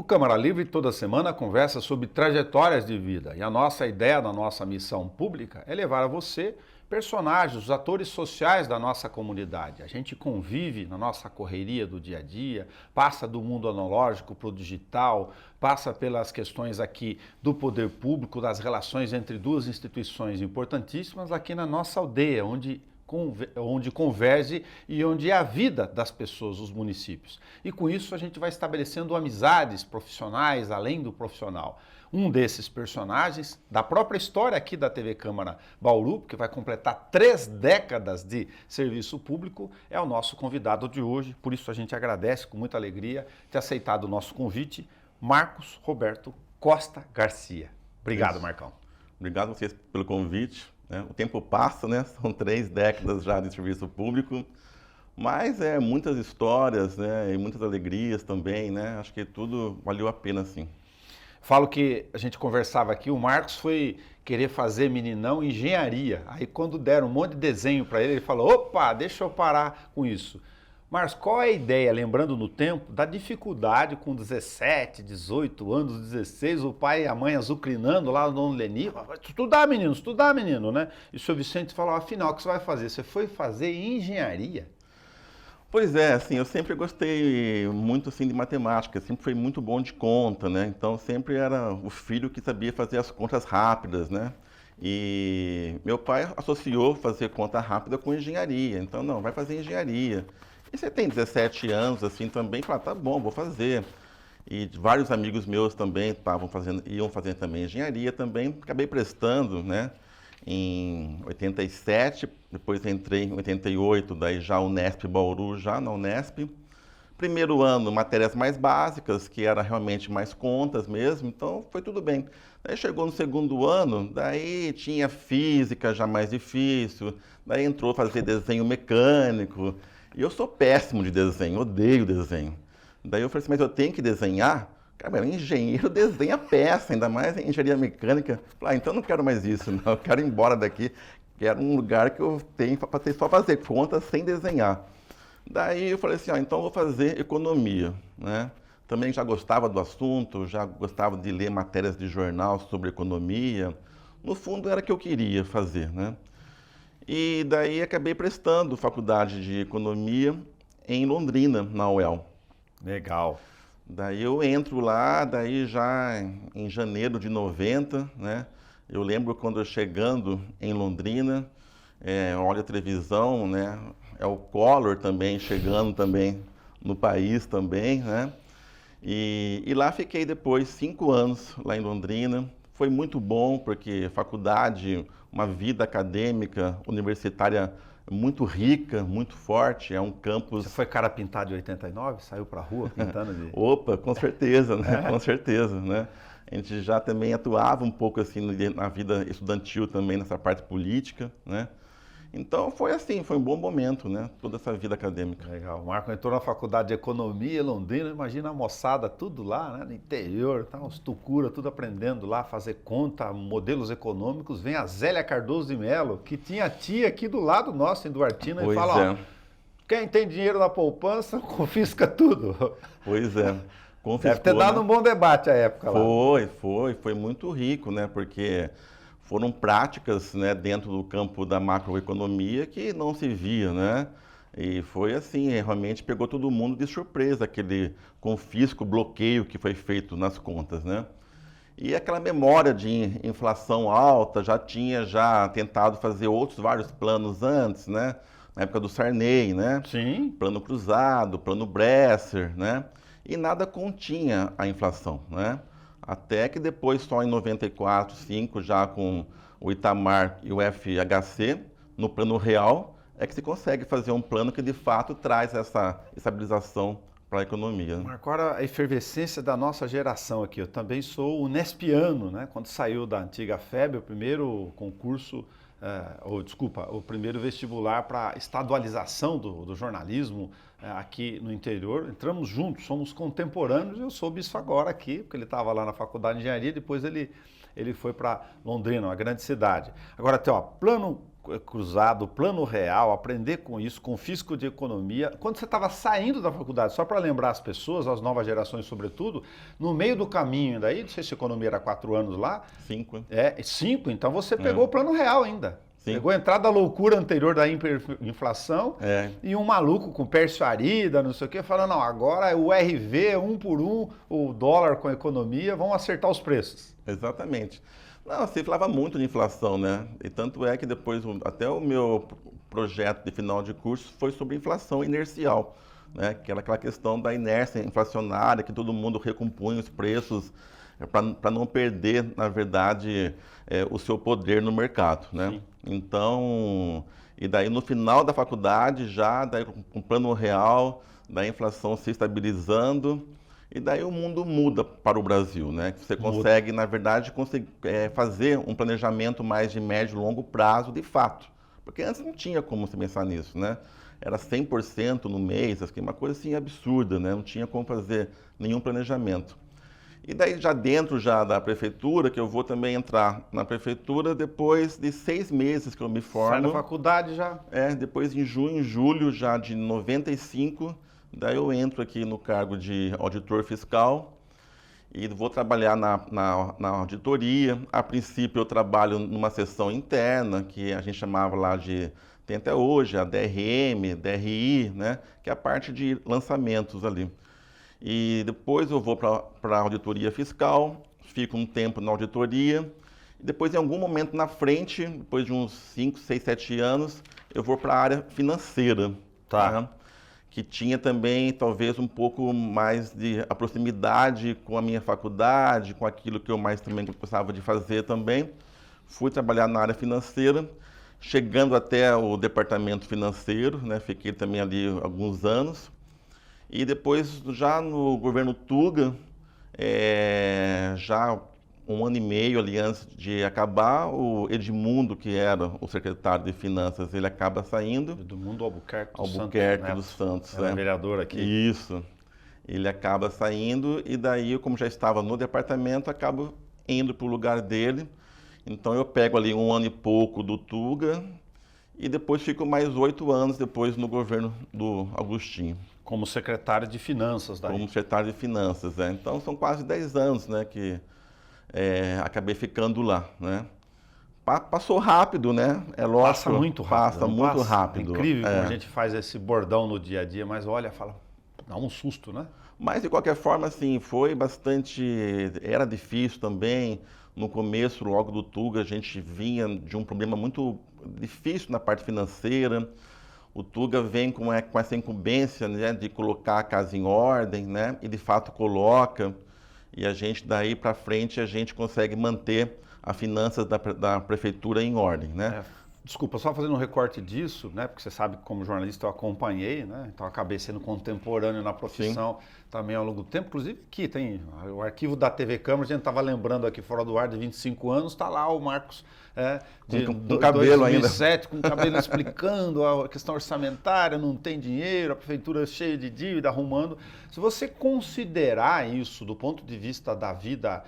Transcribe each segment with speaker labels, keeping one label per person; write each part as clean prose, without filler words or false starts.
Speaker 1: O Câmara Livre toda semana conversa sobre trajetórias de vida e a nossa ideia da nossa missão pública é levar a você personagens, os atores sociais da nossa comunidade. A gente convive na nossa correria do dia a dia, passa do mundo analógico para o digital, passa pelas questões aqui do poder público, das relações entre duas instituições importantíssimas aqui na nossa aldeia, onde converge e onde é a vida das pessoas, os municípios. E com isso a gente vai estabelecendo amizades profissionais, além do profissional. Um desses personagens, da própria história aqui da TV Câmara Bauru, que vai completar 3 décadas de serviço público, é o nosso convidado de hoje. Por isso a gente agradece com muita alegria ter aceitado o nosso convite, Marcos Roberto Costa Garcia. Obrigado, Marcão.
Speaker 2: Obrigado a vocês pelo convite. O tempo passa, né? São 3 décadas já de serviço público, mas muitas histórias, né? E muitas alegrias também, né? Acho que tudo valeu a pena, sim.
Speaker 1: Falo que a gente conversava aqui, o Marcos foi querer fazer meninão engenharia. Aí quando deram um monte de desenho para ele, ele falou, opa, deixa eu parar com isso. Marcos, qual é a ideia, lembrando no tempo, da dificuldade com 17, 18 anos, 16, o pai e a mãe azucrinando lá no Dom Leni, estudar menino, né? E o senhor Vicente falou, afinal, o que você vai fazer? Você foi fazer engenharia?
Speaker 2: Pois é, assim, eu sempre gostei muito assim, de matemática, sempre fui muito bom de conta, né? Então sempre era o filho que sabia fazer as contas rápidas, né? E meu pai associou fazer conta rápida com engenharia, então não, vai fazer engenharia. E você tem 17 anos, assim, também, fala, tá bom, vou fazer. E vários amigos meus também iam fazer também engenharia também, acabei prestando, né? Em 87, depois entrei em 88, daí já Unesp Bauru, já na Unesp. Primeiro ano, matérias mais básicas, que era realmente mais contas mesmo, então foi tudo bem. Daí chegou no segundo ano, daí tinha física já mais difícil, daí entrou fazer desenho mecânico. E eu sou péssimo de desenho, odeio desenho. Daí eu falei assim, mas eu tenho que desenhar? Cara, engenheiro desenha peça, ainda mais em engenharia mecânica. Falei, então não quero mais isso, não. Eu quero ir embora daqui. Quero um lugar que eu tenho para só fazer contas sem desenhar. Daí eu falei assim, então eu vou fazer economia, né? Também já gostava do assunto, já gostava de ler matérias de jornal sobre economia. No fundo era o que eu queria fazer, né? E daí acabei prestando faculdade de economia em Londrina, na UEL.
Speaker 1: Legal.
Speaker 2: Daí eu entro lá, daí já em janeiro de 90, né? Eu lembro quando eu chegando em Londrina, olho a televisão, né? É o Collor também chegando também no país também, né? E lá fiquei depois 5 anos lá em Londrina. Foi muito bom porque faculdade, uma vida acadêmica, universitária muito rica, muito forte, é um campus...
Speaker 1: Você foi cara pintado em 89? Saiu pra rua pintando de...
Speaker 2: Opa, com certeza, né? Com certeza, né? A gente já também atuava um pouco assim na vida estudantil também, nessa parte política, né? Então foi assim, foi um bom momento, né? Toda essa vida acadêmica.
Speaker 1: Legal. O Marco entrou na faculdade de economia em Londrina, imagina a moçada tudo lá, né? No interior, tá, os tucura, tudo aprendendo lá, fazer conta, modelos econômicos. Vem a Zélia Cardoso de Mello, que tinha tia aqui do lado nosso, em Duartina, e fala, ó, quem tem dinheiro na poupança, confisca tudo.
Speaker 2: Pois é. Confiscou,
Speaker 1: deve ter dado um bom debate à época lá.
Speaker 2: Foi muito rico, né? Porque foram práticas, né, dentro do campo da macroeconomia que não se via, né? E foi assim, realmente pegou todo mundo de surpresa, aquele confisco, bloqueio que foi feito nas contas, né? E aquela memória de inflação alta, já tinha tentado fazer vários planos antes, né? Na época do Sarney, né?
Speaker 1: Sim.
Speaker 2: Plano Cruzado, Plano Bresser, né? E nada continha a inflação, né? Até que depois, só em 94, 5, já com o Itamar e o FHC, no plano real, é que se consegue fazer um plano que de fato traz essa estabilização para a economia.
Speaker 1: Marco, agora a efervescência da nossa geração aqui. Eu também sou unespiano, né? Quando saiu da antiga FEB, o primeiro concurso, o primeiro vestibular para estadualização do jornalismo aqui no interior. Entramos juntos, somos contemporâneos. Eu soube isso agora aqui, porque ele estava lá na faculdade de engenharia, depois ele foi para Londrina, uma grande cidade. Agora tem, ó, plano cruzado, plano real, aprender com isso, com físico de economia. Quando você estava saindo da faculdade, só para lembrar as pessoas, as novas gerações sobretudo, no meio do caminho daí, não sei se economia era 4 anos lá.
Speaker 2: 5.
Speaker 1: 5, então você pegou o plano real ainda.
Speaker 2: Sim.
Speaker 1: Pegou a entrada da loucura anterior da hiperinflação e um maluco com Pércio Arida, não sei o quê, falando, não, agora o RV, 1 por 1, o dólar com a economia, vão acertar os preços.
Speaker 2: Exatamente. Não, se falava muito de inflação, né? E tanto é que depois, até o meu projeto de final de curso foi sobre inflação inercial, né? Que era aquela questão da inércia inflacionária, que todo mundo recompunha os preços para não perder, na verdade, o seu poder no mercado, né?
Speaker 1: Sim.
Speaker 2: Então, e daí no final da faculdade, já daí, com o plano real, da inflação se estabilizando, e daí o mundo muda para o Brasil, né? Você consegue, na verdade, fazer um planejamento mais de médio e longo prazo, de fato. Porque antes não tinha como você pensar nisso, né? Era 100% no mês, assim, uma coisa assim absurda, né? Não tinha como fazer nenhum planejamento. E daí já dentro já da prefeitura, que eu vou também entrar na prefeitura depois de 6 meses que eu me formo.
Speaker 1: Sai da faculdade já?
Speaker 2: Depois em junho, julho já de 95, daí eu entro aqui no cargo de auditor fiscal e vou trabalhar na auditoria. A princípio eu trabalho numa seção interna, que a gente chamava lá de, tem até hoje, a DRM, DRI, né? Que é a parte de lançamentos ali. E depois eu vou para a auditoria fiscal, fico um tempo na auditoria, e depois em algum momento na frente, depois de uns 5, 6, 7 anos, eu vou para a área financeira.
Speaker 1: Tá.
Speaker 2: Né? Que tinha também talvez um pouco mais de a proximidade com a minha faculdade, com aquilo que eu mais também gostava de fazer também. Fui trabalhar na área financeira, chegando até o departamento financeiro, né? Fiquei também ali alguns anos. E depois, já no governo Tuga, já 1 ano e meio ali antes de acabar, o Edmundo, que era o secretário de Finanças, ele acaba saindo.
Speaker 1: Edmundo Albuquerque
Speaker 2: dos Santos.
Speaker 1: Era vereador aqui.
Speaker 2: Isso. Ele acaba saindo e daí, como já estava no departamento, acabo indo para o lugar dele. Então eu pego ali 1 ano e pouco do Tuga e depois fico mais 8 anos depois no governo do Agostinho.
Speaker 1: Como secretário de Finanças daí.
Speaker 2: Como secretário de Finanças, Então são quase 10 anos, né, que acabei ficando lá, né. Passou rápido, né? É lógico.
Speaker 1: Passa muito rápido.
Speaker 2: Passa muito rápido.
Speaker 1: É incrível como a gente faz esse bordão no dia a dia, mas olha, dá um susto, né?
Speaker 2: Mas de qualquer forma, assim, foi bastante. Era difícil também. No começo, logo do Tuga, a gente vinha de um problema muito difícil na parte financeira. O Tuga vem com essa incumbência, né, de colocar a casa em ordem, né? E de fato coloca. E a gente, daí para frente, a gente consegue manter as finanças da prefeitura em ordem, né?
Speaker 1: Desculpa, só fazendo um recorte disso, né? Porque você sabe que como jornalista eu acompanhei, né? Então acabei sendo contemporâneo na profissão. Sim. Também ao longo do tempo. Inclusive aqui tem o arquivo da TV Câmara, a gente estava lembrando aqui fora do ar de 25 anos, está lá o Marcos
Speaker 2: com cabelo
Speaker 1: 2007, ainda. Com cabelo explicando a questão orçamentária, não tem dinheiro, a prefeitura cheia de dívida, arrumando. Se você considerar isso do ponto de vista da vida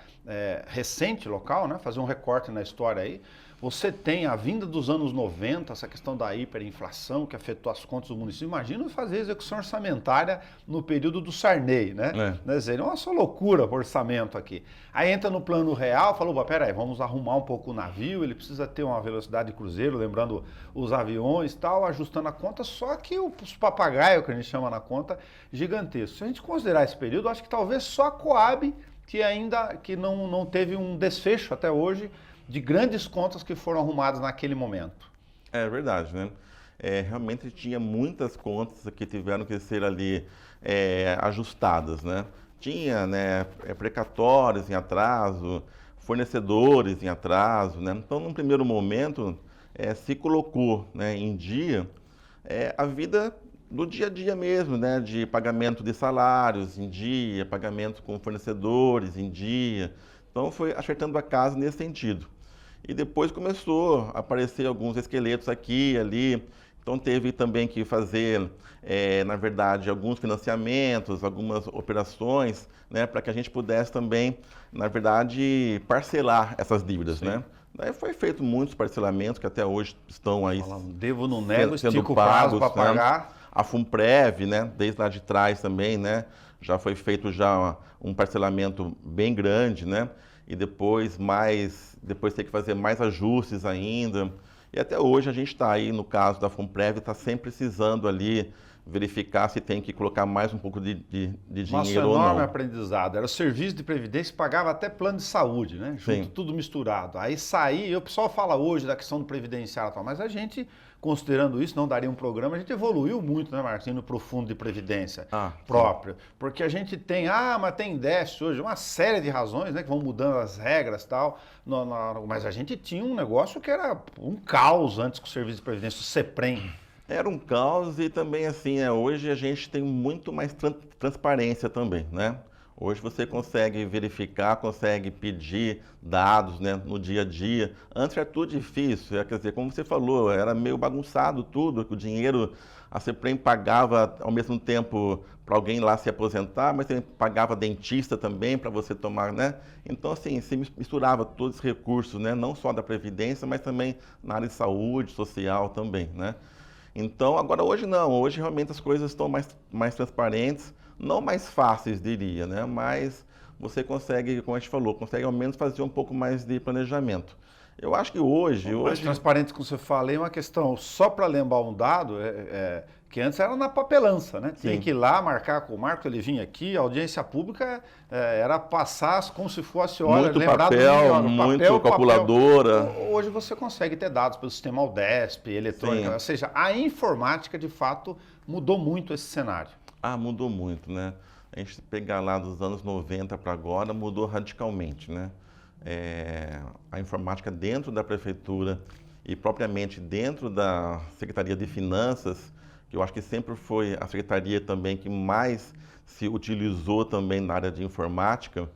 Speaker 1: recente local, né? Fazer um recorte na história aí, você tem a vinda dos anos 90, essa questão da hiperinflação que afetou as contas do município. Imagina fazer execução orçamentária no período do Sarney, né? É uma só loucura o orçamento aqui. Aí entra no plano real, falou, peraí, vamos arrumar um pouco o navio, ele precisa ter uma velocidade de cruzeiro, lembrando os aviões e tal, ajustando a conta, só que os papagaios, que a gente chama na conta, gigantesco. Se a gente considerar esse período, acho que talvez só a Coab, que não teve um desfecho até hoje, de grandes contas que foram arrumadas naquele momento.
Speaker 2: É verdade, né? Realmente tinha muitas contas que tiveram que ser ali ajustadas, né? Tinha, né, precatórios em atraso, fornecedores em atraso, né? Então, num primeiro momento, se colocou, né, em dia a vida do dia a dia mesmo, né? De pagamento de salários em dia, pagamento com fornecedores em dia. Então, foi acertando a casa nesse sentido. E depois começou a aparecer alguns esqueletos aqui e ali. Então, teve também que fazer, na verdade, alguns financiamentos, algumas operações, né, para que a gente pudesse também, na verdade, parcelar essas dívidas, né? Daí foi feito muitos parcelamentos que até hoje estão aí
Speaker 1: Devo, não nego,
Speaker 2: sendo
Speaker 1: estica o prazo
Speaker 2: pagos,
Speaker 1: para
Speaker 2: né?
Speaker 1: pagar.
Speaker 2: A Funprev, né, desde lá de trás também, né, já foi feito já um parcelamento bem grande, né, e depois tem que fazer mais ajustes ainda. E até hoje a gente está aí, no caso da Funprev, está sempre precisando ali verificar se tem que colocar mais um pouco de
Speaker 1: Nosso
Speaker 2: dinheiro ou
Speaker 1: enorme
Speaker 2: não.
Speaker 1: aprendizado. Era o serviço de previdência que pagava até plano de saúde, né? Junto,
Speaker 2: Sim.
Speaker 1: tudo misturado. Aí saía, o pessoal fala hoje da questão do previdenciário e tal, mas a gente, considerando isso, não daria um programa, a gente evoluiu muito, né, Marcinho, no profundo de previdência próprio. Porque a gente tem, mas tem déficit hoje, uma série de razões, né, que vão mudando as regras e tal, mas a gente tinha um negócio que era um caos antes com o serviço de previdência, o CEPREM.
Speaker 2: Era um caos e também assim, hoje a gente tem muito mais transparência também, né? Hoje você consegue verificar, consegue pedir dados, né, no dia a dia. Antes era tudo difícil, quer dizer, como você falou, era meio bagunçado tudo, que o dinheiro, a CEPREM pagava ao mesmo tempo para alguém lá se aposentar, mas também pagava dentista também para você tomar, né? Então assim, se misturava todos os recursos, né, não só da Previdência, mas também na área de saúde, social também, né? Então, agora hoje não, hoje realmente as coisas estão mais transparentes, não mais fáceis, diria, né? Mas você consegue, como a gente falou, consegue ao menos fazer um pouco mais de planejamento. Eu acho que hoje...
Speaker 1: Mais transparente, como você fala, é uma questão, só para lembrar um dado, que antes era na papelança, né? Tinha que ir lá, marcar com o Marco, ele vinha aqui, a audiência pública era passar como se fosse, olha,
Speaker 2: muito
Speaker 1: lembrar
Speaker 2: papel, muito calculadora.
Speaker 1: Hoje você consegue ter dados pelo sistema Aldesp, eletrônica, ou seja, a informática, de fato, mudou muito esse cenário.
Speaker 2: Mudou muito, né? A gente pegar lá dos anos 90 para agora, mudou radicalmente, né? A informática dentro da prefeitura e propriamente dentro da Secretaria de Finanças, que eu acho que sempre foi a secretaria também que mais se utilizou também na área de informática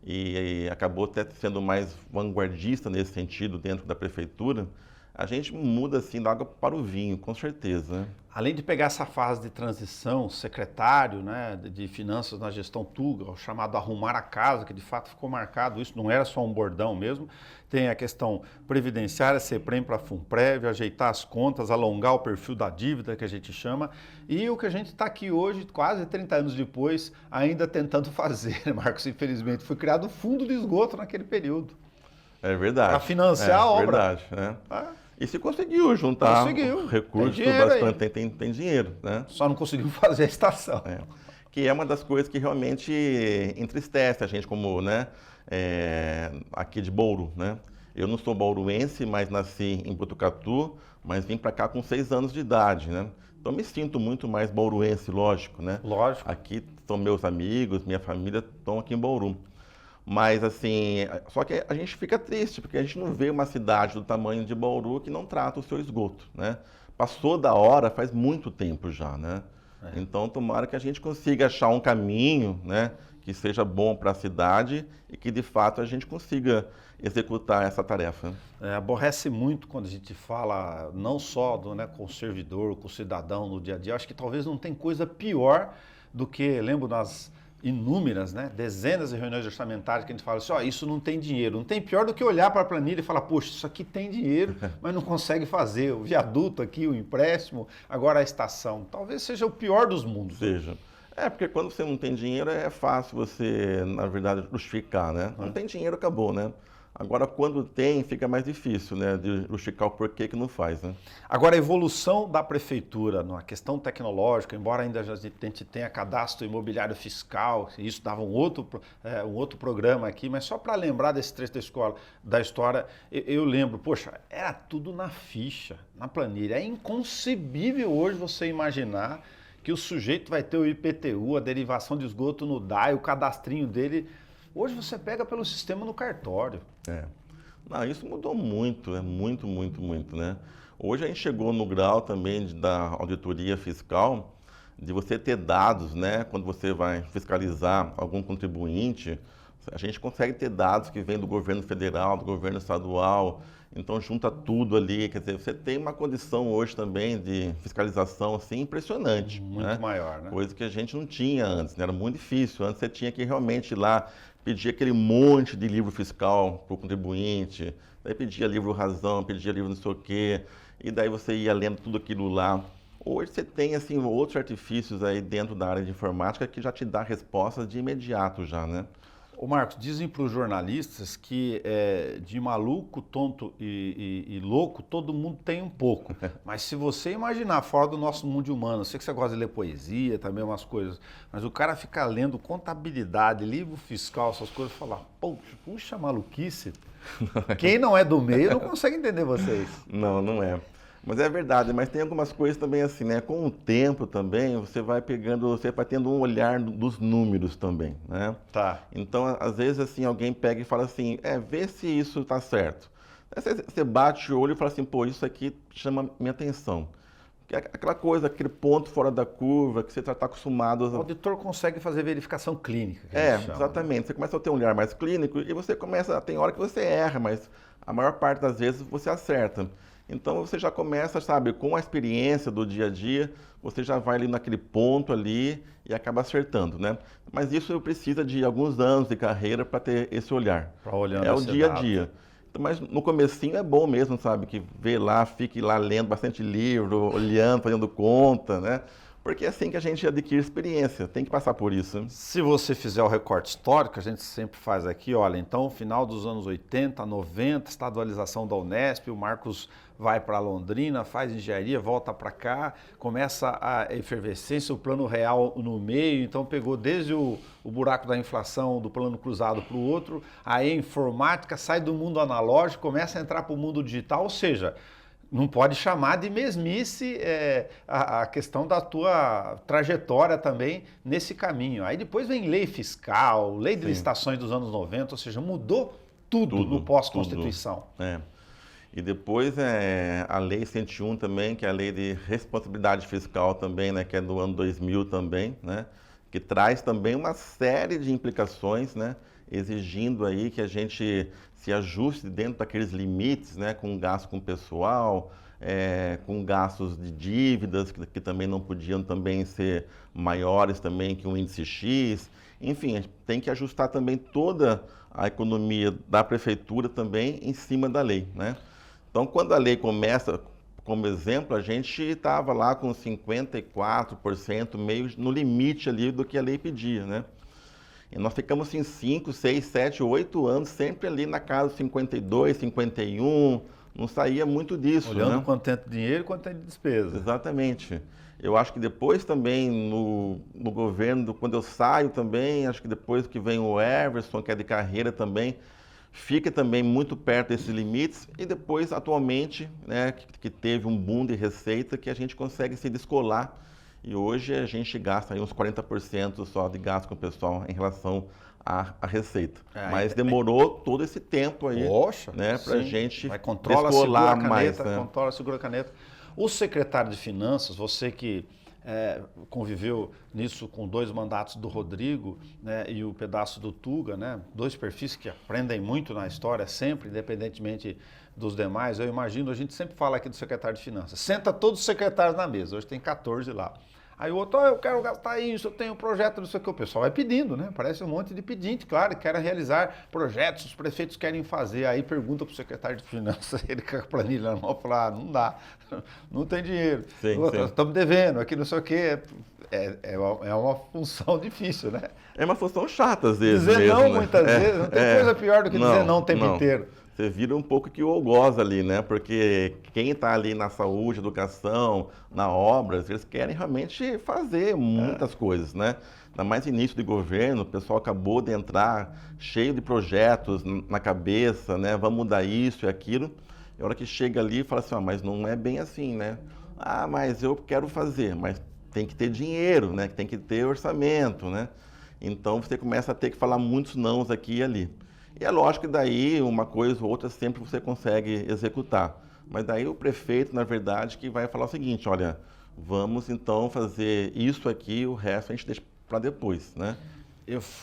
Speaker 2: e acabou até sendo mais vanguardista nesse sentido dentro da prefeitura, a gente muda assim da água para o vinho, com certeza, né?
Speaker 1: Além de pegar essa fase de transição, secretário, né, de finanças na gestão Tuga, o chamado arrumar a casa, que de fato ficou marcado, isso não era só um bordão mesmo, tem a questão previdenciária, CEPREM para Funprev, ajeitar as contas, alongar o perfil da dívida, que a gente chama, e o que a gente está aqui hoje, quase 30 anos depois, ainda tentando fazer, Marcos, infelizmente, foi criado o fundo de esgoto naquele período.
Speaker 2: É verdade.
Speaker 1: Para financiar a obra.
Speaker 2: É verdade, né? E se conseguiu juntar recursos bastante, tem dinheiro, né?
Speaker 1: Só não conseguiu fazer a estação.
Speaker 2: Que é uma das coisas que realmente entristece a gente como, né, aqui de Bauru, né? Eu não sou bauruense, mas nasci em Botucatu, mas vim para cá com 6 anos de idade, né? Então me sinto muito mais bauruense, lógico, né?
Speaker 1: Lógico.
Speaker 2: Aqui são meus amigos, minha família estão aqui em Bauru. Mas assim, só que a gente fica triste, porque a gente não vê uma cidade do tamanho de Bauru que não trata o seu esgoto, né? Passou da hora faz muito tempo já, né? Então, tomara que a gente consiga achar um caminho, né, que seja bom para a cidade e que, de fato, a gente consiga executar essa tarefa.
Speaker 1: Aborrece muito quando a gente fala não só com o servidor, com o cidadão no dia a dia. Acho que talvez não tem coisa pior do que, lembro nas inúmeras, né, dezenas de reuniões orçamentárias que a gente fala assim, isso não tem dinheiro. Não tem pior do que olhar para a planilha e falar, poxa, isso aqui tem dinheiro, mas não consegue fazer. O viaduto aqui, o empréstimo, agora a estação. Talvez seja o pior dos mundos.
Speaker 2: Seja. Porque quando você não tem dinheiro é fácil você, na verdade, justificar, né? Não tem dinheiro, acabou, né? Agora, quando tem, fica mais difícil, né, de justificar o porquê que não faz, né?
Speaker 1: Agora, a evolução da prefeitura na questão tecnológica, embora ainda a gente tenha cadastro imobiliário fiscal, isso dava um outro programa aqui, mas só para lembrar desse trecho da história, eu lembro, poxa, era tudo na ficha, na planilha. É inconcebível hoje você imaginar que o sujeito vai ter o IPTU, a derivação de esgoto no DAI, o cadastrinho dele. Hoje você pega pelo sistema no cartório.
Speaker 2: Não, isso mudou muito, muito, muito, muito, né? Hoje a gente chegou no grau também da auditoria fiscal, de você ter dados, né? Quando você vai fiscalizar algum contribuinte, A gente consegue ter dados que vêm do governo federal, do governo estadual, então junta tudo ali, quer dizer, você tem uma condição hoje também de fiscalização assim impressionante,
Speaker 1: Muito
Speaker 2: né?
Speaker 1: maior, né?
Speaker 2: Coisa que a gente não tinha antes, né? Era muito difícil. Antes você tinha que realmente ir lá pedir aquele monte de livro fiscal para o contribuinte, daí pedia livro razão, pedia livro não sei o quê, e daí você ia lendo tudo aquilo lá. Hoje você tem assim outros artifícios aí dentro da área de informática que já te dá respostas de imediato já, né?
Speaker 1: Ô Marcos, dizem para os jornalistas que de maluco, tonto e louco, todo mundo tem um pouco. Mas se você imaginar fora do nosso mundo humano, eu sei que você gosta de ler poesia, também umas coisas, mas o cara fica lendo contabilidade, livro fiscal, essas coisas, e fala, puxa maluquice. Quem não é do meio não consegue entender vocês.
Speaker 2: Não, não é. Mas é verdade, mas tem algumas coisas também assim, né? Com o tempo também, você vai pegando, você vai tendo um olhar dos números também, né?
Speaker 1: Tá.
Speaker 2: Então, às vezes, assim, alguém pega e fala assim, vê se isso está certo. Aí você bate o olho e fala assim, pô, isso aqui chama minha atenção. Que é aquela coisa, aquele ponto fora da curva, que você está acostumado...
Speaker 1: O auditor consegue fazer verificação clínica, que a gente chama,
Speaker 2: exatamente.
Speaker 1: né?
Speaker 2: Você começa a ter um olhar mais clínico e você começa, tem hora que você erra, mas a maior parte das vezes você acerta. Então você já começa, sabe, com a experiência do dia a dia, você já vai ali naquele ponto ali e acaba acertando, né? Mas isso precisa de alguns anos de carreira para ter esse olhar. É o dia a dia. Então, mas no comecinho é bom mesmo, sabe, que vê lá, fique lá lendo bastante livro, olhando, fazendo conta, né? Porque é assim que a gente adquire experiência, tem que passar por isso.
Speaker 1: Se você fizer o recorte histórico, a gente sempre faz aqui, olha, então, final dos anos 80, 90, estadualização da Unesp, o Marcos vai para Londrina, faz engenharia, volta para cá, começa a efervescência, o plano real no meio, então pegou desde o buraco da inflação do plano cruzado para o outro, aí a informática sai do mundo analógico, começa a entrar para o mundo digital, ou seja, não pode chamar de mesmice a questão da tua trajetória também nesse caminho. Aí depois vem lei fiscal, lei de licitações dos anos 90, ou seja, mudou tudo no pós-Constituição.
Speaker 2: E depois a Lei 101 também, que é a Lei de Responsabilidade Fiscal também, né, que é do ano 2000 também, né, que traz também uma série de implicações, né, exigindo aí que a gente se ajuste dentro daqueles limites, né, com gasto com pessoal, com gastos de dívidas, que também não podiam também ser maiores também que um índice X. Enfim, a gente tem que ajustar também toda a economia da prefeitura também em cima da lei, né? Então, quando a lei começa, como exemplo, a gente estava lá com 54%, meio no limite ali do que a lei pedia, né? E nós ficamos assim 5, 6, 7, 8 anos sempre ali na casa dos 52, 51, não saía muito disso,
Speaker 1: olhando
Speaker 2: né?
Speaker 1: quanto tem de dinheiro e quanto tem de despesa.
Speaker 2: Exatamente. Eu acho que depois também no governo, quando eu saio também, acho que depois que vem o Everson, que é de carreira também, fica também muito perto desses limites e depois, atualmente, né, que teve um boom de receita que a gente consegue se descolar e hoje a gente gasta aí uns 40% só de gasto com o pessoal em relação à receita. Mas demorou todo esse tempo aí, né, para a gente descolar mais. Né?
Speaker 1: Controla, segura a caneta. O secretário de Finanças, você que conviveu nisso com 2 mandatos do Rodrigo, né, e o pedaço do Tuga, né, 2 perfis que aprendem muito na história sempre, independentemente dos demais. Eu imagino, a gente sempre fala aqui do secretário de Finanças, senta todos os secretários na mesa, hoje tem 14 lá. Aí o outro, eu quero gastar isso, eu tenho um projeto, não sei o que, o pessoal vai pedindo, né? Parece um monte de pedinte, claro, querem realizar projetos, os prefeitos querem fazer. Aí pergunta para o secretário de Finanças, ele com a planilha na mão, fala, não dá, não tem dinheiro, estamos devendo, aqui não sei o que. É uma função difícil, né?
Speaker 2: É uma função chata às vezes.
Speaker 1: Dizer
Speaker 2: mesmo,
Speaker 1: não,
Speaker 2: né?
Speaker 1: muitas vezes, não tem coisa pior do que dizer não o tempo inteiro.
Speaker 2: Você vira um pouco que o algoz ali, né? Porque quem está ali na saúde, educação, na obras, eles querem realmente fazer muitas coisas, né? Ainda mais início de governo, o pessoal acabou de entrar cheio de projetos na cabeça, né? Vamos mudar isso e aquilo. E a hora que chega ali, fala assim, mas não é bem assim, né? Ah, mas eu quero fazer, mas tem que ter dinheiro, né? Tem que ter orçamento, né? Então você começa a ter que falar muitos nãos aqui e ali. E é lógico que daí uma coisa ou outra sempre você consegue executar. Mas daí o prefeito, na verdade, que vai falar o seguinte, olha, vamos então fazer isso aqui, o resto a gente deixa para depois, né?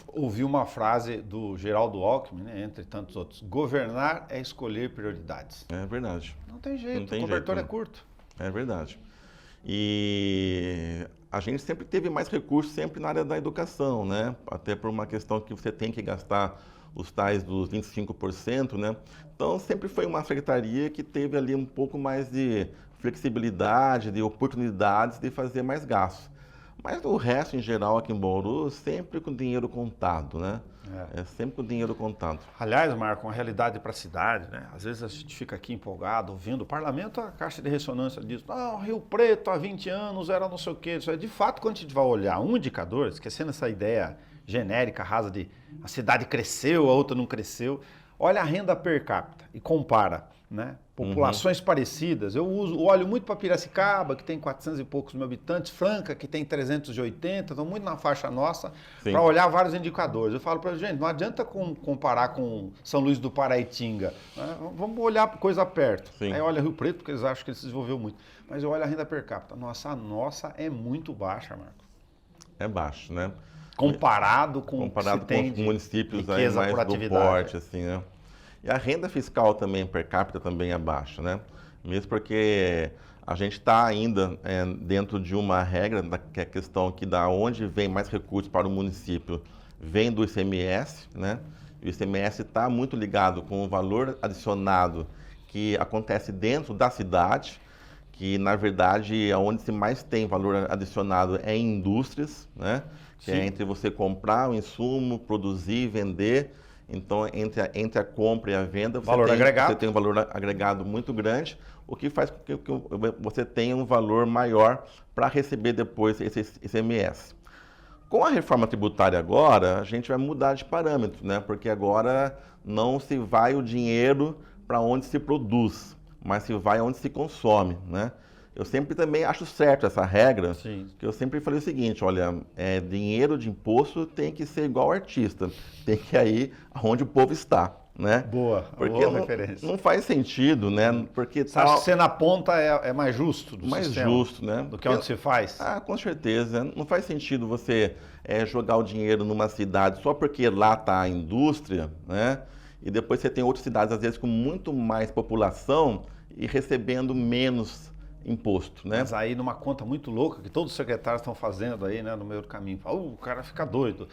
Speaker 1: ouvi uma frase do Geraldo Alckmin, né, entre tantos outros: governar é escolher prioridades.
Speaker 2: É verdade.
Speaker 1: Não tem jeito,
Speaker 2: Não tem
Speaker 1: o cobertor
Speaker 2: jeito,
Speaker 1: é curto.
Speaker 2: É verdade. E a gente sempre teve mais recursos sempre na área da educação, né? Até por uma questão que você tem que gastar os tais dos 25%, né? Então sempre foi uma secretaria que teve ali um pouco mais de flexibilidade, de oportunidades de fazer mais gastos. Mas o resto, em geral, aqui em Bauru, sempre com dinheiro contado, né? É sempre com dinheiro contado.
Speaker 1: Aliás, Marco, uma realidade para a cidade, né? Às vezes a gente fica aqui empolgado, ouvindo o parlamento, a caixa de ressonância diz: não, Rio Preto há 20 anos era não sei o quê. Isso é, de fato, quando a gente vai olhar um indicador, esquecendo essa ideia genérica, rasa de a cidade cresceu, a outra não cresceu, olha a renda per capita e compara, né? Populações parecidas. Eu olho muito para Piracicaba, que tem 400 e poucos mil habitantes, Franca, que tem 380, estão muito na faixa nossa, para olhar vários indicadores. Eu falo para gente, não adianta comparar com São Luís do Paraitinga, né? Vamos olhar coisa perto.
Speaker 2: Sim.
Speaker 1: Aí olha Rio Preto, porque eles acham que ele se desenvolveu muito. Mas eu olho a renda per capita. Nossa, a nossa é muito baixa, Marco.
Speaker 2: É baixo, né?
Speaker 1: Comparado com
Speaker 2: os municípios aí mais do porte, assim, né? E a renda fiscal também per capita também é baixa, né? Mesmo porque a gente está ainda dentro de uma regra, que é a questão que da onde vem mais recursos para o município vem do ICMS, né? E o ICMS está muito ligado com o valor adicionado que acontece dentro da cidade, que na verdade onde se mais tem valor adicionado é em indústrias, né? Que é entre você comprar o insumo, produzir, vender. Então, entre a compra e a venda, você tem um valor agregado muito grande, o que faz com que você tenha um valor maior para receber depois esse ICMS. Com a reforma tributária agora, a gente vai mudar de parâmetro, né? Porque agora não se vai o dinheiro para onde se produz, mas se vai onde se consome, né? Eu sempre também acho certo essa regra, que eu sempre falei o seguinte: olha, dinheiro de imposto tem que ser igual artista, tem que ir aonde o povo está, né?
Speaker 1: Boa referência.
Speaker 2: Não faz sentido, né? Porque
Speaker 1: você acha que ser na ponta é mais justo do
Speaker 2: mais
Speaker 1: sistema,
Speaker 2: justo, né?
Speaker 1: Do que onde se faz?
Speaker 2: Ah, com certeza. Não faz sentido você jogar o dinheiro numa cidade só porque lá está a indústria, né? E depois você tem outras cidades, às vezes, com muito mais população e recebendo menos imposto, né?
Speaker 1: Mas aí numa conta muito louca que todos os secretários estão fazendo aí, né, no meio do caminho. O cara fica doido.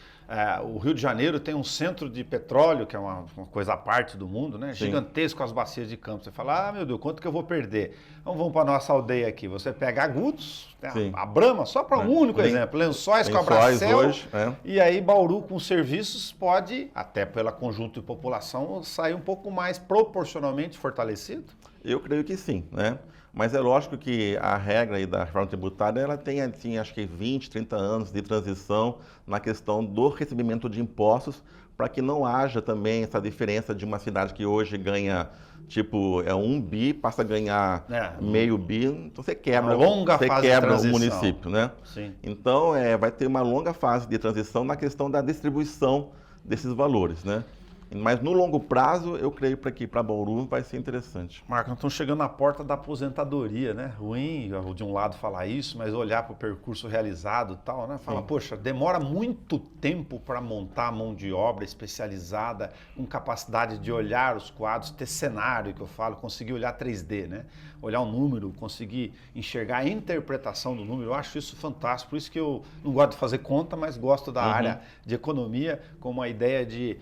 Speaker 1: O Rio de Janeiro tem um centro de petróleo, que é uma coisa à parte do mundo, né?
Speaker 2: Sim.
Speaker 1: Gigantesco, as bacias de campo. Você fala: meu Deus, quanto que eu vou perder? Então vamos para a nossa aldeia aqui. Você pega Agudos, a Brahma, só para um único exemplo, Lençóis com a Bracel,
Speaker 2: hoje,
Speaker 1: e aí Bauru com serviços pode, até pela conjunto de população, sair um pouco mais proporcionalmente fortalecido?
Speaker 2: Eu creio que sim, né? Mas é lógico que a regra aí da reforma tributária, ela tem, assim, acho que 20, 30 anos de transição na questão do recebimento de impostos, para que não haja também essa diferença de uma cidade que hoje ganha, tipo, 1 bi, passa a ganhar meio bi, então você quebra o município, né?
Speaker 1: Sim.
Speaker 2: Então, vai ter uma longa fase de transição na questão da distribuição desses valores, né? Mas no longo prazo, eu creio que aqui para Bauru vai ser interessante.
Speaker 1: Marco, nós estamos chegando na porta da aposentadoria, né? Ruim, de um lado, falar isso, mas olhar para o percurso realizado e tal, né? Fala, poxa, demora muito tempo para montar a mão de obra especializada, com capacidade de olhar os quadros, ter cenário, que eu falo, conseguir olhar 3D, né? Olhar um número, conseguir enxergar a interpretação do número. Eu acho isso fantástico, por isso que eu não gosto de fazer conta, mas gosto da área de economia, como a ideia de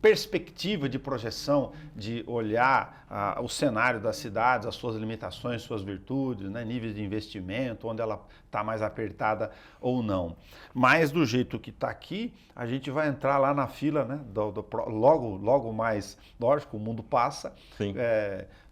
Speaker 1: perspectiva de projeção, de olhar o cenário das cidades, as suas limitações, suas virtudes, né, níveis de investimento, onde ela está mais apertada ou não. Mas do jeito que está aqui, a gente vai entrar lá na fila, né, logo mais, lógico, o mundo passa,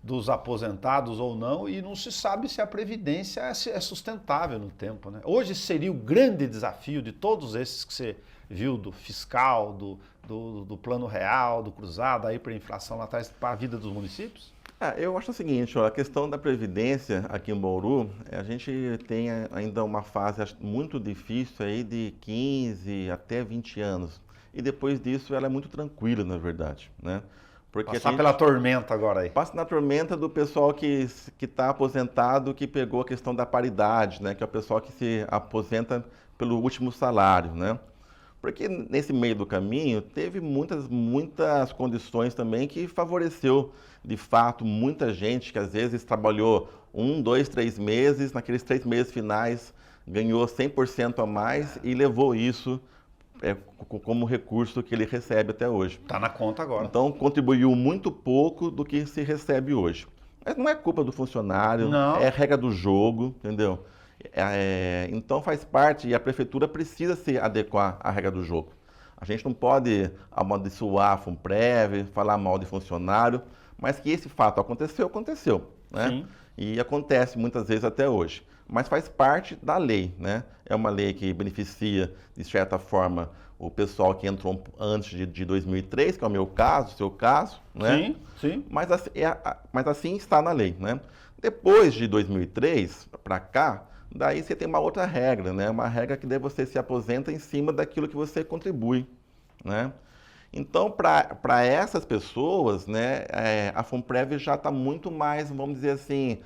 Speaker 1: dos aposentados ou não, e não se sabe se a Previdência é sustentável no tempo, né? Hoje seria o grande desafio de todos esses que você viu, do fiscal, do plano real, do cruzado, a hiperinflação lá atrás, para a vida dos municípios?
Speaker 2: Eu acho o seguinte, a questão da Previdência aqui em Bauru, a gente tem ainda uma fase muito difícil aí de 15 até 20 anos. E depois disso ela é muito tranquila, na verdade, né?
Speaker 1: Porque passar pela tormenta agora aí.
Speaker 2: Passa na tormenta do pessoal que está aposentado, que pegou a questão da paridade, né? Que é o pessoal que se aposenta pelo último salário, né? Porque nesse meio do caminho teve muitas condições também que favoreceu, de fato, muita gente que às vezes trabalhou 1, 2, 3 meses, naqueles 3 meses finais ganhou 100% a mais e levou isso como recurso que ele recebe até hoje.
Speaker 1: Está na conta agora.
Speaker 2: Então contribuiu muito pouco do que se recebe hoje. Mas não é culpa do funcionário,
Speaker 1: Não.
Speaker 2: é regra do jogo, entendeu? Então faz parte e a prefeitura precisa se adequar à regra do jogo. A gente não pode amaldiçoar a Funprev, falar mal de funcionário, mas que esse fato aconteceu, né?
Speaker 1: Sim.
Speaker 2: E acontece muitas vezes até hoje. Mas faz parte da lei, né? É uma lei que beneficia, de certa forma, o pessoal que entrou antes de 2003, que é o meu caso, o seu caso, né?
Speaker 1: Sim, sim.
Speaker 2: Mas assim está na lei, né? Depois de 2003 para cá, daí você tem uma outra regra, né? Uma regra que daí você se aposenta em cima daquilo que você contribui, né? Então, para essas pessoas, né, a Funprev já está muito mais, vamos dizer assim,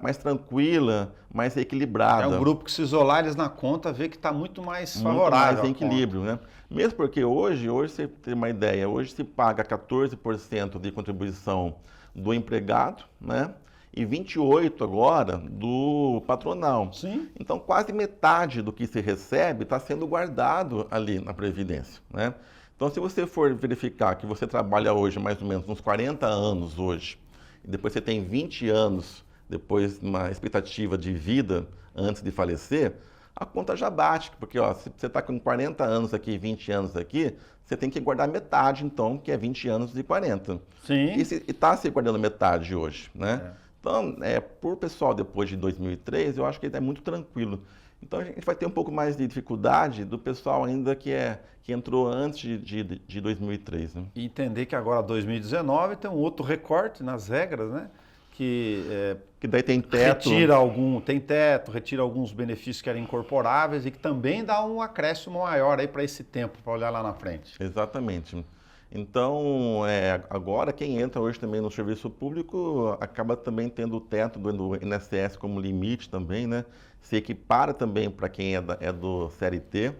Speaker 2: mais tranquila, mais equilibrada.
Speaker 1: É um grupo que se isolar eles na conta vê que está muito mais
Speaker 2: muito
Speaker 1: favorável.
Speaker 2: mais em equilíbrio, né? Mesmo porque hoje você tem uma ideia, hoje se paga 14% de contribuição do empregado, né? E 28% agora do patronal.
Speaker 1: Sim.
Speaker 2: Então quase metade do que se recebe está sendo guardado ali na Previdência, né? Então se você for verificar que você trabalha hoje mais ou menos uns 40 anos hoje, e depois você tem 20 anos, depois uma expectativa de vida antes de falecer, a conta já bate, porque ó, se você está com 40 anos aqui, 20 anos aqui, você tem que guardar metade então, que é 20 anos de 40.
Speaker 1: Sim.
Speaker 2: E está se guardando metade hoje, né? Então, por pessoal depois de 2003, eu acho que é muito tranquilo. Então a gente vai ter um pouco mais de dificuldade do pessoal ainda que entrou antes de 2003. Né?
Speaker 1: E entender que agora 2019 tem um outro recorte nas regras, né? Que
Speaker 2: daí tem teto.
Speaker 1: Tem teto, retira alguns benefícios que eram incorporáveis e que também dá um acréscimo maior aí para esse tempo, para olhar lá na frente.
Speaker 2: Exatamente. Então, agora quem entra hoje também no serviço público acaba também tendo o teto do INSS como limite também, né? Se equipara também para quem é do CLT.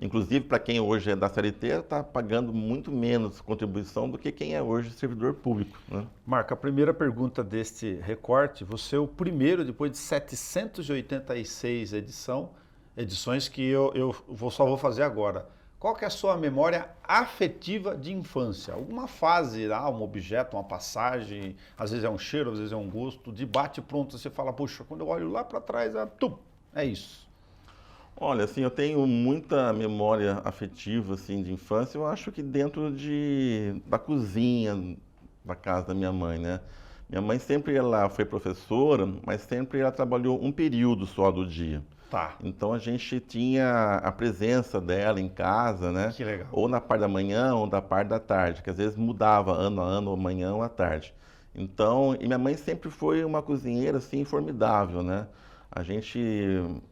Speaker 2: Inclusive, para quem hoje é da CLT, está pagando muito menos contribuição do que quem é hoje servidor público. Né?
Speaker 1: Marco, a primeira pergunta deste recorte, você é o primeiro, depois de 786 edições que só vou fazer agora. Qual que é a sua memória afetiva de infância? Alguma fase, um objeto, uma passagem, às vezes é um cheiro, às vezes é um gosto, de bate pronto, você fala, puxa, quando eu olho lá para trás, é isso.
Speaker 2: Olha, assim, eu tenho muita memória afetiva, assim, de infância, eu acho que dentro da cozinha da casa da minha mãe, né? Minha mãe sempre ela foi professora, mas sempre ela trabalhou um período só do dia.
Speaker 1: Tá.
Speaker 2: Então a gente tinha a presença dela em casa, né?
Speaker 1: Que legal.
Speaker 2: Ou na parte da manhã ou na parte da tarde, que às vezes mudava ano a ano, ou manhã ou à tarde. Então, e minha mãe sempre foi uma cozinheira, assim, formidável, né? A gente,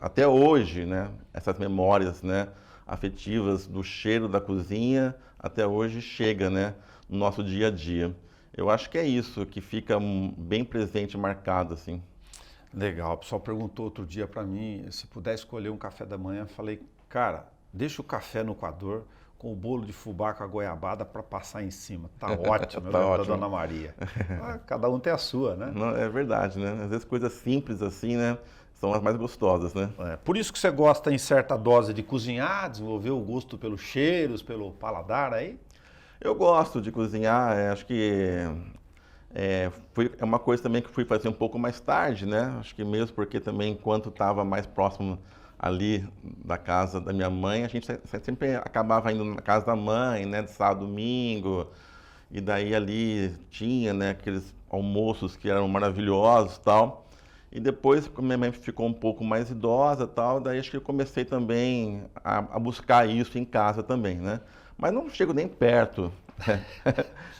Speaker 2: até hoje, né, essas memórias, né, afetivas do cheiro da cozinha, até hoje chega, né, no nosso dia a dia. Eu acho que é isso que fica bem presente, marcado, assim.
Speaker 1: Legal. O pessoal perguntou outro dia para mim, se puder escolher um café da manhã, eu falei, cara, deixa o café no coador com o bolo de fubá com a goiabada para passar em cima. Tá ótimo,
Speaker 2: tá
Speaker 1: da
Speaker 2: ótimo.
Speaker 1: Dona Maria. Cada um tem a sua, né?
Speaker 2: Não, é verdade, né? Às vezes coisas simples assim, né? São as mais gostosas, né?
Speaker 1: Por isso que você gosta em certa dose de cozinhar, desenvolver o gosto pelos cheiros, pelo paladar aí?
Speaker 2: Eu gosto de cozinhar, acho que é uma coisa também que fui fazer um pouco mais tarde, né? Acho que mesmo porque também enquanto estava mais próximo ali da casa da minha mãe, a gente sempre acabava indo na casa da mãe, né? De sábado, domingo, e daí ali tinha, né? Aqueles almoços que eram maravilhosos, tal. E depois, quando minha mãe ficou um pouco mais idosa, tal, daí acho que eu comecei também a buscar isso em casa também, né? Mas não chego nem perto,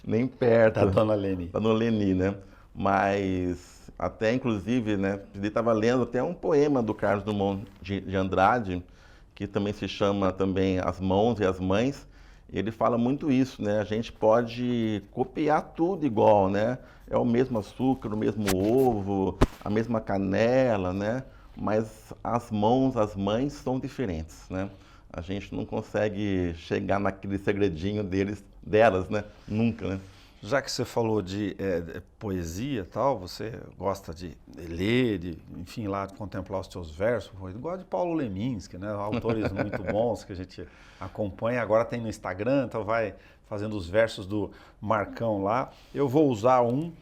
Speaker 2: nem perto
Speaker 1: Da Dona Leni.
Speaker 2: Da Dona Leni, né? Mas até inclusive, né? Ele estava lendo até um poema do Carlos Drummond de Andrade, que também se chama também As Mãos e as Mães. Ele fala muito isso, né? A gente pode copiar tudo igual, né? É o mesmo açúcar, o mesmo ovo, a mesma canela, né? Mas as mães são diferentes, né? a gente não consegue chegar naquele segredinho delas, né? Nunca, né?
Speaker 1: Já que você falou de poesia e tal, você gosta de ler, enfim, lá de contemplar os seus versos, eu gosto de Paulo Leminski, né? Autores muito bons que a gente acompanha, agora tem no Instagram, então vai fazendo os versos do Marcão lá. Eu vou usar um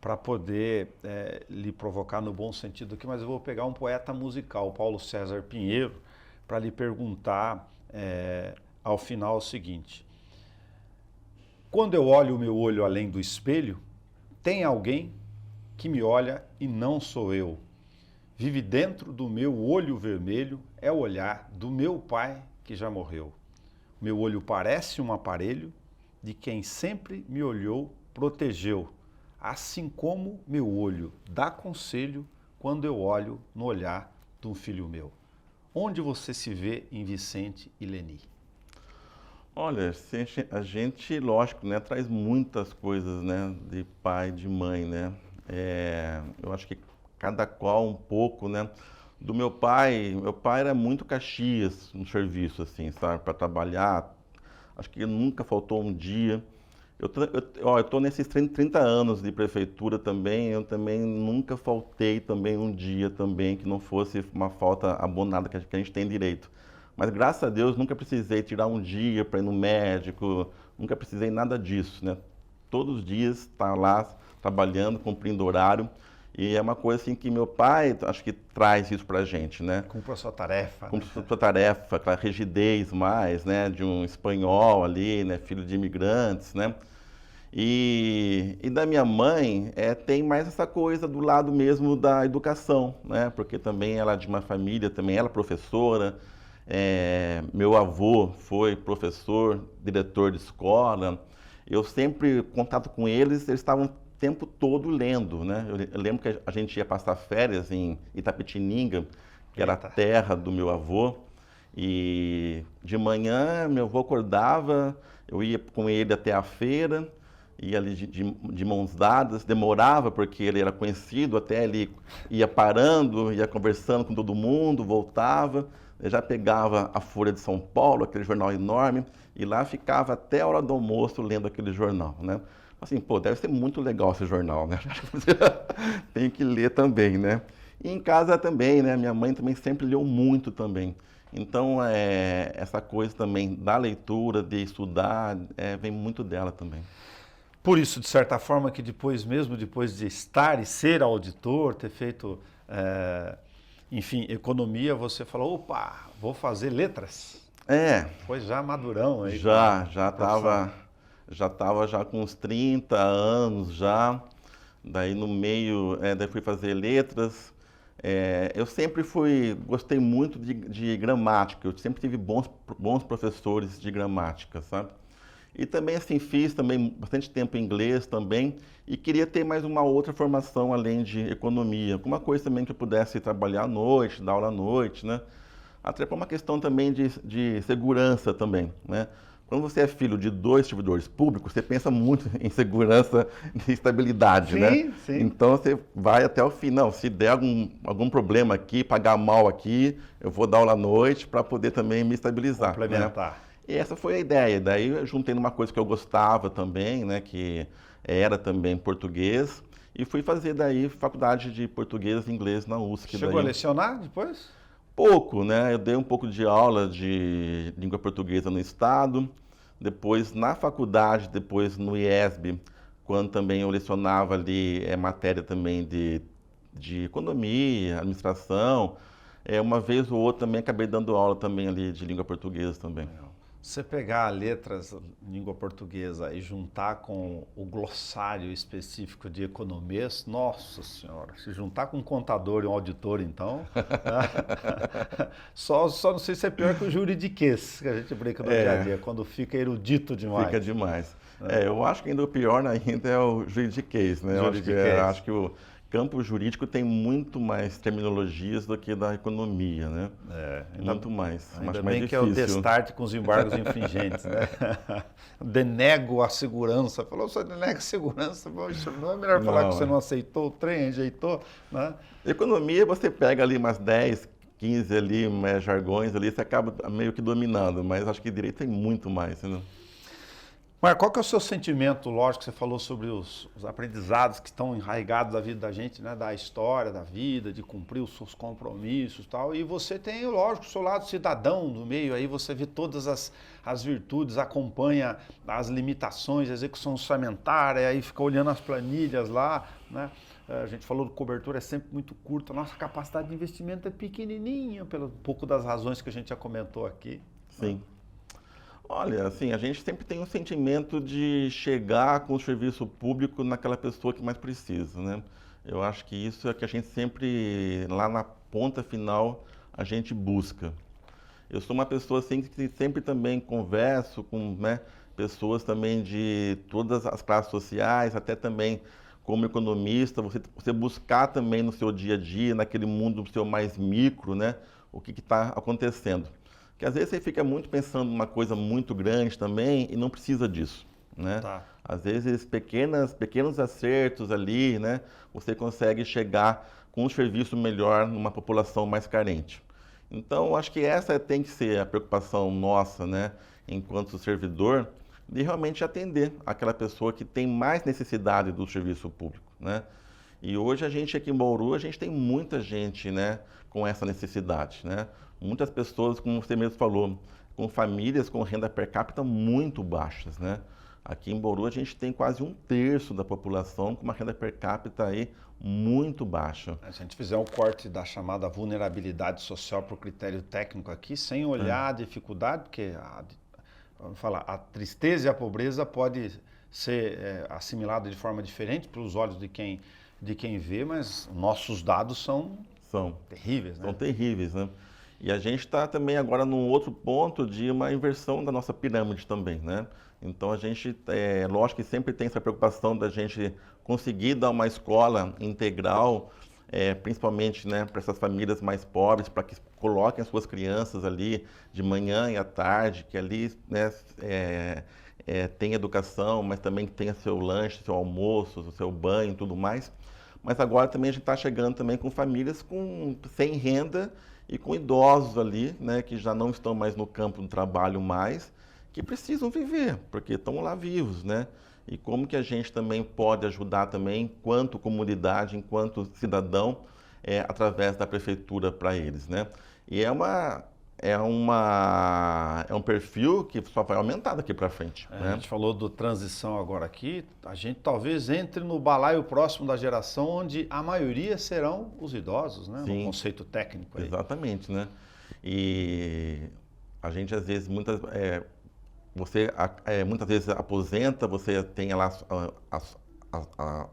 Speaker 1: para poder lhe provocar no bom sentido aqui, mas eu vou pegar um poeta musical, Paulo César Pinheiro, para lhe perguntar ao final o seguinte: quando eu olho o meu olho além do espelho, tem alguém que me olha e não sou eu. Vive dentro do meu olho vermelho, é o olhar do meu pai que já morreu. Meu olho parece um aparelho de quem sempre me olhou, protegeu. Assim como meu olho dá conselho quando eu olho no olhar de um filho meu. Onde você se vê em Vicente e Leni?
Speaker 2: Olha, a gente, lógico, né, traz muitas coisas, né, de pai, de mãe, né? Eu acho que cada qual um pouco, né? Do meu pai era muito Caxias no serviço, assim, sabe, para trabalhar. Acho que nunca faltou um dia. Eu tô nesses 30 anos de prefeitura também, eu também nunca faltei também um dia também que não fosse uma falta abonada que a gente tem direito. Mas graças a Deus nunca precisei tirar um dia para ir no médico, nunca precisei nada disso, né? Todos os dias tá lá trabalhando, cumprindo horário. E é uma coisa assim que meu pai, acho que traz isso pra gente, né?
Speaker 1: Cumpra a sua tarefa.
Speaker 2: Cumpre a sua tarefa, aquela rigidez mais, né? De um espanhol ali, né? Filho de imigrantes, né? E da minha mãe, tem mais essa coisa do lado mesmo da educação, né? Porque também ela é de uma família, também ela é professora. Meu avô foi professor, diretor de escola. Eu sempre, contato com eles estavam o tempo todo lendo, né? Eu lembro que a gente ia passar férias em Itapetininga, que era a terra do meu avô. E de manhã, meu avô acordava, eu ia com ele até a feira, ia ali de mãos dadas, demorava porque ele era conhecido, até ele ia parando, ia conversando com todo mundo, voltava. Eu já pegava a Folha de São Paulo, aquele jornal enorme, e lá ficava até a hora do almoço lendo aquele jornal, né? Assim, pô, deve ser muito legal esse jornal, né? Tenho que ler também, né? E em casa também, né? Minha mãe também sempre leu muito também. Então, essa coisa também da leitura, de estudar, vem muito dela também.
Speaker 1: Por isso, de certa forma, que depois de estar e ser auditor, ter feito... enfim, economia, você falou, opa, vou fazer letras. Foi já madurão aí.
Speaker 2: Já estava já com uns 30 anos já. Daí no meio, daí fui fazer letras. Eu sempre gostei muito de gramática. Eu sempre tive bons professores de gramática, sabe? E também assim fiz também bastante tempo em inglês também e queria ter mais uma outra formação além de economia, alguma coisa também que eu pudesse trabalhar à noite, dar aula à noite, né? Até por uma questão também de segurança também, né? Quando você é filho de 2 servidores públicos, você pensa muito em segurança e estabilidade,
Speaker 1: sim,
Speaker 2: né?
Speaker 1: Sim.
Speaker 2: Então você vai até o fim. Não, se der algum problema aqui, pagar mal aqui, eu vou dar aula à noite para poder também me estabilizar.
Speaker 1: Complementar.
Speaker 2: Né? E essa foi a ideia. Daí eu juntei numa coisa que eu gostava também, né? Que era também português. E fui fazer daí faculdade de português e inglês na USP.
Speaker 1: Chegou a lecionar depois?
Speaker 2: Pouco, né? Eu dei um pouco de aula de língua portuguesa no estado. Depois na faculdade, depois no IESB, quando também eu lecionava ali matéria também de economia, administração. Uma vez ou outra também acabei dando aula também ali de língua portuguesa também.
Speaker 1: Você pegar letras, língua portuguesa, e juntar com o glossário específico de economês, nossa senhora, se juntar com um contador e um auditor, então, só não sei se é pior que o juridiquês, que a gente brinca no dia a dia, quando fica erudito demais.
Speaker 2: Fica demais. Eu acho que ainda o pior ainda é o juridiquês, né? Acho que o campo jurídico tem muito mais terminologias do que da economia, né? Muito mais.
Speaker 1: Ainda
Speaker 2: mais
Speaker 1: bem
Speaker 2: difícil.
Speaker 1: Que é o destarte com os embargos infringentes, né? Denego a segurança. Falou, você denega a segurança. Poxa, não é melhor falar que você não aceitou o trem, rejeitou, né?
Speaker 2: Economia, você pega ali umas 10, 15 ali, jargões ali, você acaba meio que dominando, mas acho que direito tem muito mais, né?
Speaker 1: Mas qual que é o seu sentimento, lógico, que você falou sobre os aprendizados que estão enraigados da vida da gente, né? Da história, da vida, de cumprir os seus compromissos e tal. E você tem, lógico, o seu lado cidadão do meio, aí você vê todas as virtudes, acompanha as limitações, a execução orçamentária, aí fica olhando as planilhas lá, né? A gente falou que cobertura é sempre muito curta, a nossa capacidade de investimento é pequenininha, pelo pouco das razões que a gente já comentou aqui.
Speaker 2: Sim.
Speaker 1: Né?
Speaker 2: Olha, assim, a gente sempre tem um sentimento de chegar com o serviço público naquela pessoa que mais precisa, né? Eu acho que isso é que a gente sempre, lá na ponta final, a gente busca. Eu sou uma pessoa assim que sempre também converso com, né, pessoas também de todas as classes sociais, até também como economista, você buscar também no seu dia a dia, naquele mundo seu mais micro, né, o que está acontecendo. Porque às vezes você fica muito pensando numa coisa muito grande também e não precisa disso, né?
Speaker 1: Tá.
Speaker 2: Às vezes pequenos acertos ali, né, você consegue chegar com um serviço melhor numa população mais carente. Então, acho que essa tem que ser a preocupação nossa, né, enquanto servidor, de realmente atender aquela pessoa que tem mais necessidade do serviço público, né? E hoje a gente aqui em Bauru, a gente tem muita gente, né, com essa necessidade, né? Muitas pessoas, como você mesmo falou, com famílias com renda per capita muito baixas, né? Aqui em Bauru a gente tem quase 1/3 da população com uma renda per capita aí muito baixa.
Speaker 1: Se a gente fizer um corte da chamada vulnerabilidade social para o critério técnico aqui, sem olhar a dificuldade, porque vamos falar, a tristeza e a pobreza pode ser assimilada de forma diferente pelos olhos de quem vê, mas nossos dados são terríveis, né?
Speaker 2: São terríveis, né? E a gente está também agora num outro ponto de uma inversão da nossa pirâmide também, né? Então a gente, lógico que sempre tem essa preocupação da gente conseguir dar uma escola integral, principalmente, né, para essas famílias mais pobres, para que coloquem as suas crianças ali de manhã e à tarde, que ali, né, tem educação, mas também tenha seu lanche, seu almoço, o seu banho e tudo mais. Mas agora também a gente está chegando também com famílias sem renda e com idosos ali, né, que já não estão mais no campo do trabalho mais, que precisam viver, porque estão lá vivos, né? E como que a gente também pode ajudar também, enquanto comunidade, enquanto cidadão, através da prefeitura para eles, né? E é um perfil que só vai aumentar daqui para frente. Né?
Speaker 1: A gente falou do transição agora aqui, a gente talvez entre no balaio próximo da geração onde a maioria serão os idosos, né?
Speaker 2: Sim,
Speaker 1: no conceito técnico aí.
Speaker 2: Exatamente, né? E a gente às vezes, você muitas vezes aposenta, você tem lá a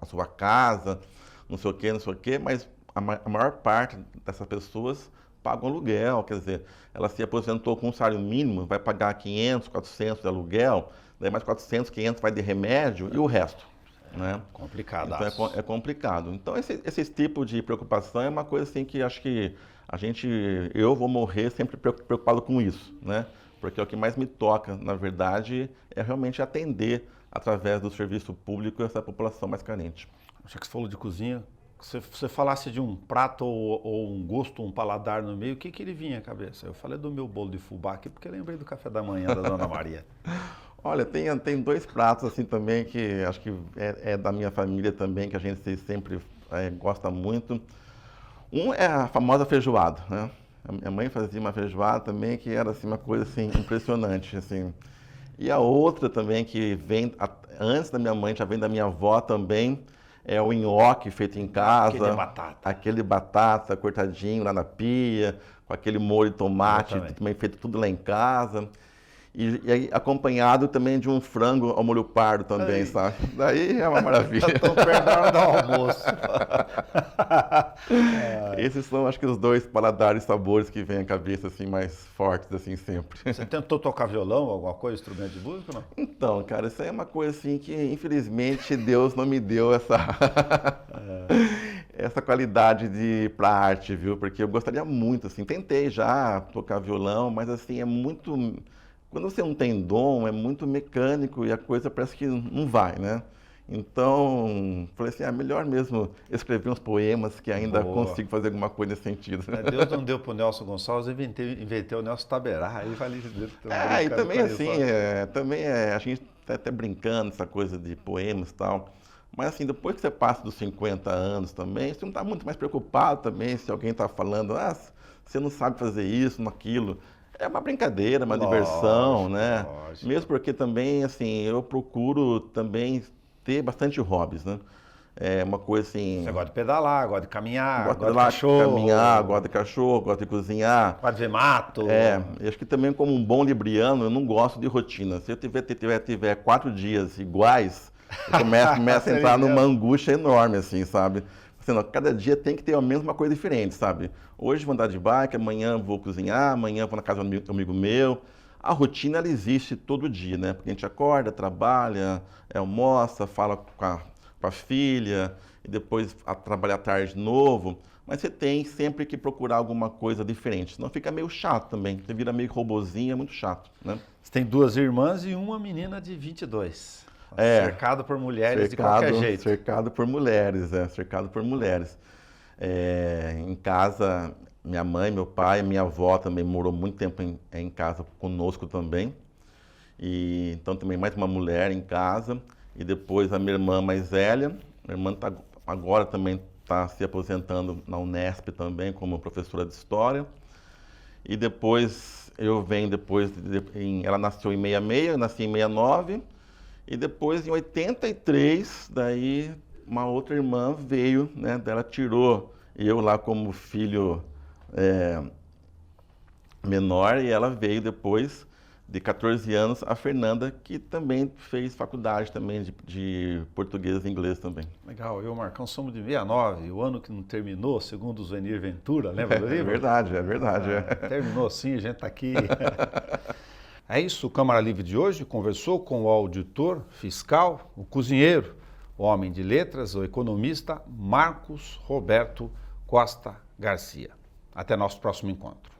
Speaker 2: sua casa, não sei o quê, mas a maior parte dessas pessoas pagam aluguel, quer dizer, ela se aposentou com um salário mínimo, vai pagar 500, 400 de aluguel, daí mais 400, 500 vai de remédio e o resto, né?
Speaker 1: Complicado.
Speaker 2: Então é complicado. Então esse tipo de preocupação é uma coisa assim que acho que eu vou morrer sempre preocupado com isso, né? Porque o que mais me toca, na verdade, é realmente atender através do serviço público essa população mais carente.
Speaker 1: Já que você falou de cozinha, se você falasse de um prato ou um gosto, um paladar no meio, o que ele vinha à cabeça? Eu falei do meu bolo de fubá aqui porque lembrei do café da manhã da Dona Maria.
Speaker 2: Olha, tem 2 pratos assim também que acho que é da minha família também, que a gente sempre gosta muito. Um é a famosa feijoada, né? A minha mãe fazia uma feijoada também que era assim, uma coisa assim, impressionante, assim. E a outra também que vem, antes da minha mãe, já vem da minha avó também, é o nhoque feito em casa. Aquele batata cortadinho lá na pia, com aquele molho de tomate também feito tudo lá em casa. E aí, acompanhado também de um frango ao molho pardo também, aí, sabe? Daí é uma maravilha.
Speaker 1: Estou perto da hora do almoço.
Speaker 2: Esses são, acho que, os 2 paladares sabores que vêm à cabeça, assim, mais fortes, assim, sempre.
Speaker 1: Você tentou tocar violão, alguma coisa, instrumento de música, não?
Speaker 2: Então, cara, isso aí é uma coisa, assim, que, infelizmente, Deus não me deu essa qualidade pra arte, viu? Porque eu gostaria muito, assim, tentei já tocar violão, mas, assim, é muito... Quando você não tem dom, é muito mecânico e a coisa parece que não vai, né? Então, falei assim, melhor mesmo escrever uns poemas que ainda
Speaker 1: Boa.
Speaker 2: consigo fazer alguma coisa nesse sentido.
Speaker 1: Deus não deu para o Nelson Gonçalves, eu inventei o Nelson Taberá. Aí falei,
Speaker 2: E
Speaker 1: brincando
Speaker 2: também
Speaker 1: com
Speaker 2: assim,
Speaker 1: isso.
Speaker 2: a gente tá até brincando essa coisa de poemas e tal. Mas assim, depois que você passa dos 50 anos também, você não está muito mais preocupado também se alguém está falando, você não sabe fazer isso, aquilo. É uma brincadeira, uma diversão,
Speaker 1: Lógico,
Speaker 2: né?
Speaker 1: lógico.
Speaker 2: Mesmo porque também, assim, eu procuro também ter bastante hobbies, né? É uma coisa assim,
Speaker 1: Você gosta de pedalar, gosta de caminhar,
Speaker 2: gosto de
Speaker 1: gosta de
Speaker 2: lá caminhar,
Speaker 1: cachorro,
Speaker 2: gosto de cachorro, gosto de cozinhar.
Speaker 1: gosta de ver mato.
Speaker 2: Eu acho que também como um bom libriano, eu não gosto de rotina. Se eu tiver 4 dias iguais, eu começo a
Speaker 1: Sério
Speaker 2: entrar numa
Speaker 1: mesmo?
Speaker 2: angústia enorme, assim, sabe? Assim, não, cada dia tem que ter ao menos uma coisa diferente, sabe? Hoje vou andar de bike, amanhã vou cozinhar, amanhã vou na casa de um amigo meu. A rotina, ela existe todo dia, né? Porque a gente acorda, trabalha, almoça, fala com a filha, e depois trabalha à tarde de novo. Mas você tem sempre que procurar alguma coisa diferente, senão fica meio chato também. Você vira meio robozinho, é muito chato, né?
Speaker 1: Você tem 2 irmãs e uma menina de 22. Cercado por mulheres de qualquer jeito.
Speaker 2: Cercado por mulheres, cercado por mulheres. Em casa, minha mãe, meu pai, minha avó também morou muito tempo em casa conosco também. E então também mais uma mulher em casa. E depois a minha irmã mais velha. Minha irmã agora também está se aposentando na Unesp também como professora de História. E depois eu venho ela nasceu em 66, eu nasci em 69. E depois em 83, daí uma outra irmã veio, né? Ela tirou eu lá como filho menor e ela veio depois de 14 anos, a Fernanda, que também fez faculdade também de português e inglês também.
Speaker 1: Legal, eu e o Marcão somos de 69, o ano que não terminou, segundo o Zenir Ventura, lembra do livro?
Speaker 2: É verdade.
Speaker 1: Terminou sim, a gente está aqui. É isso, o Câmara Livre de hoje conversou com o auditor fiscal, o cozinheiro, o homem de letras, o economista Marcos Roberto Costa Garcia. Até nosso próximo encontro.